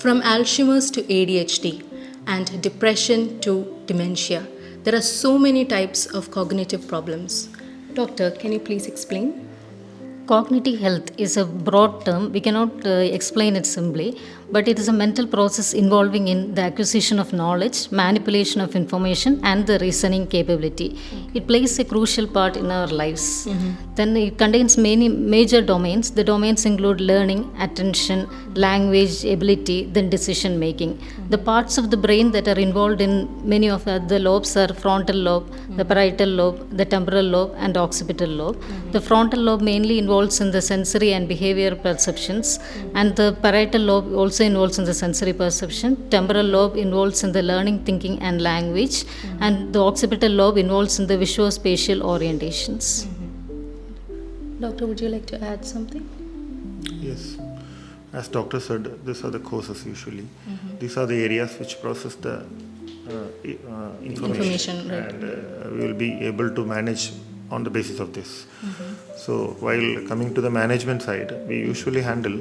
From Alzheimer's to ADHD and depression to dementia, there are so many types of cognitive problems. Doctor, can you please explain? Cognitive health is a broad term. We cannot explain it simply, but it is a mental process involving in the acquisition of knowledge, manipulation of information, and the reasoning capability. It plays a crucial part in our lives. Then it contains many major domains. The domains include learning, attention, language, ability, then decision making. The parts of the brain that are involved in many of the lobes are frontal lobe, the parietal lobe, the temporal lobe, and occipital lobe. The frontal lobe mainly involves in the sensory and behavior perceptions, and the parietal lobe also involves in the sensory perception. Temporal lobe involves in the learning, thinking, and language, and the occipital lobe involves in the visuospatial orientations. Doctor, would you like to add something? Yes. As doctor said, these are the causes usually. These are the areas which process the information, right. And we will be able to manage on the basis of this. So while coming to the management side, we usually handle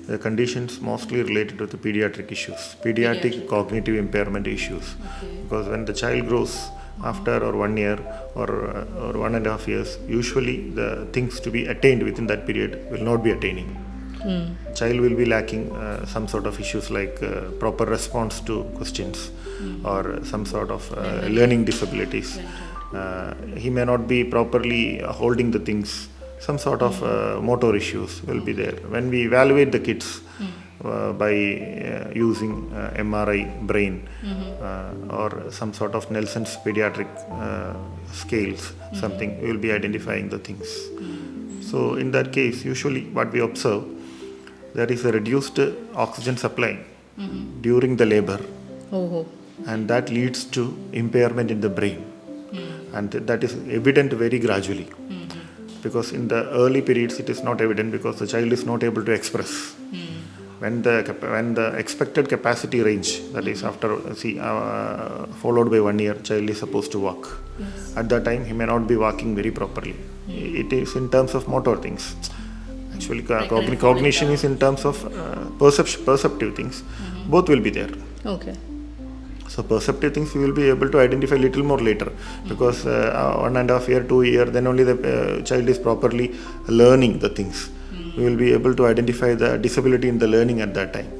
the conditions mostly related to the pediatric issues, pediatric cognitive impairment issues. Because when the child grows after or 1 year or 1.5 years, usually the things to be attained within that period will not be attaining. Child will be lacking some sort of issues like proper response to questions or some sort of learning disabilities. He may not be properly holding the things. Some sort of motor issues will be there. When we evaluate the kids by using MRI brain or some sort of Nelson's pediatric scales, something, we will be identifying the things. So in that case, usually what we observe, there is a reduced oxygen supply during the labor, and that leads to impairment in the brain, and that is evident very gradually. Because in the early periods it is not evident because the child is not able to express. When the expected capacity range, that is after followed by 1 year, child is supposed to walk. At that time he may not be walking very properly. It is in terms of motor things. Actually cognition is in terms of perceptive things. Both will be there. Okay. So perceptive things we will be able to identify little more later, because 1.5 year, 2 year, then only the child is properly learning the things. We will be able to identify the disability in the learning at that time.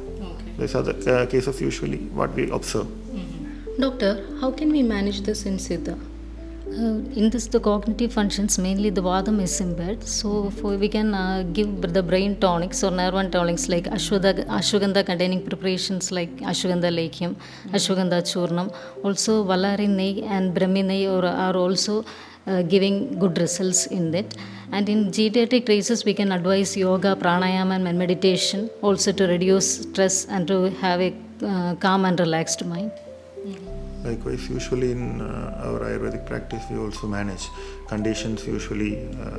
These are the cases usually what we observe. Doctor, how can we manage this in Siddha? In this, the cognitive functions, mainly the vadam is impaired. So we can give the brain tonics or nerve tonics like ashwagandha containing preparations like ashwagandha lekyam, ashwagandha churnam. Also valari nei and brahmi nei are also giving good results in it. And in geriatric cases, we can advise yoga, pranayama and meditation also to reduce stress and to have a calm and relaxed mind. Likewise, usually in our Ayurvedic practice, we also manage conditions usually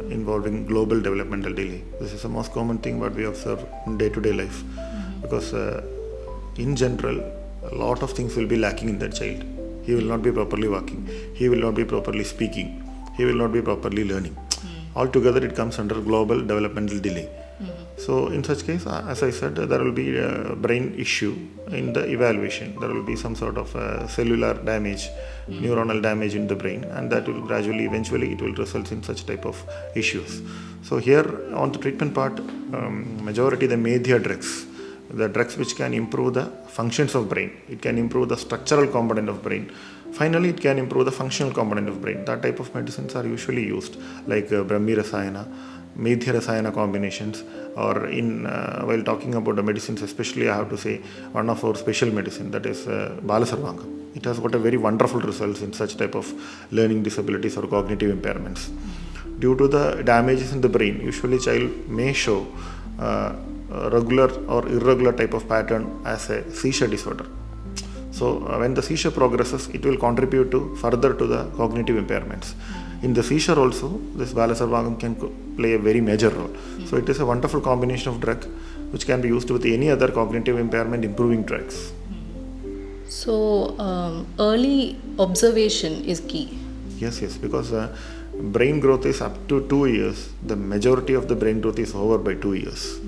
involving global developmental delay. This is the most common thing what we observe in day-to-day life, because in general, a lot of things will be lacking in that child. He will not be properly walking. He will not be properly speaking. He will not be properly learning. Altogether, it comes under global developmental delay. So in such case, as I said, there will be a brain issue in the evaluation. There will be some sort of cellular damage, neuronal damage in the brain, and that will gradually, eventually, it will result in such type of issues. So here on the treatment part, majority the medhya drugs, the drugs which can improve the functions of brain. It can improve the structural component of brain. Finally, it can improve the functional component of brain. That type of medicines are usually used, like Brahmi Rasayana, Medhya Rasayana combinations, or in while talking about the medicines, especially I have to say one of our special medicine, that is Balakrishnan. It has got a very wonderful results in such type of learning disabilities or cognitive impairments. Due to the damages in the brain, usually child may show regular or irregular type of pattern as a seizure disorder. So when the seizure progresses, it will contribute to further to the cognitive impairments. In the seizure also, this Balakrishnan can play a very major role. So it is a wonderful combination of drug which can be used with any other cognitive impairment improving drugs. So early observation is key. Yes, because brain growth is up to 2 years. The majority of the brain growth is over by 2 years.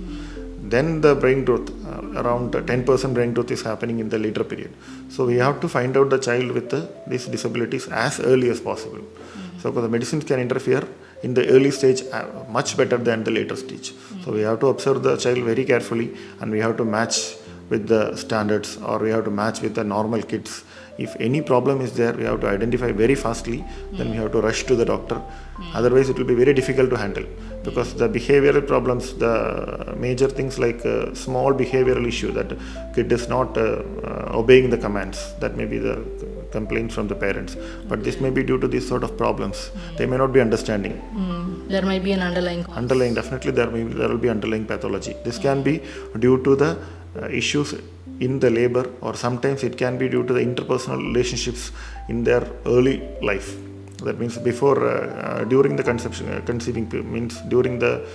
then the brain growth, around 10% brain growth is happening in the later period. So we have to find out the child with these disabilities as early as possible. So the medicines can interfere in the early stage much better than the later stage. So we have to observe the child very carefully, and we have to match with the standards, or we have to match with the normal kids. If any problem is there, we have to identify very fastly, then we have to rush to the doctor. Otherwise it will be very difficult to handle, because the behavioral problems, the major things like small behavioral issue, that kid is not obeying the commands, that may be the complaint from the parents, but this may be due to these sort of problems. They may not be understanding. There might be an underlying cause. Definitely there will be underlying pathology. This can be due to the issues in the labor, or sometimes it can be due to the interpersonal relationships in their early life. That means before, during the conceiving period, means during the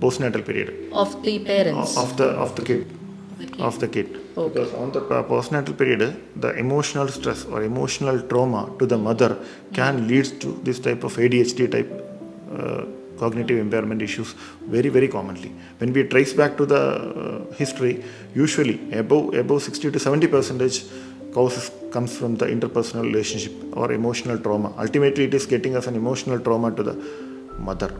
postnatal period Of the parents? of the kid. Okay. Because on the postnatal period, the emotional stress or emotional trauma to the mother can lead to this type of ADHD type cognitive impairment issues very, very commonly. When we trace back to the history, usually above 60 to 70% causes comes from the interpersonal relationship or emotional trauma. Ultimately, it is getting us an emotional trauma to the mother.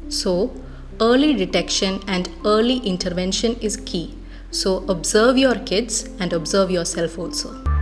So, early detection and early intervention is key. So, observe your kids and observe yourself also.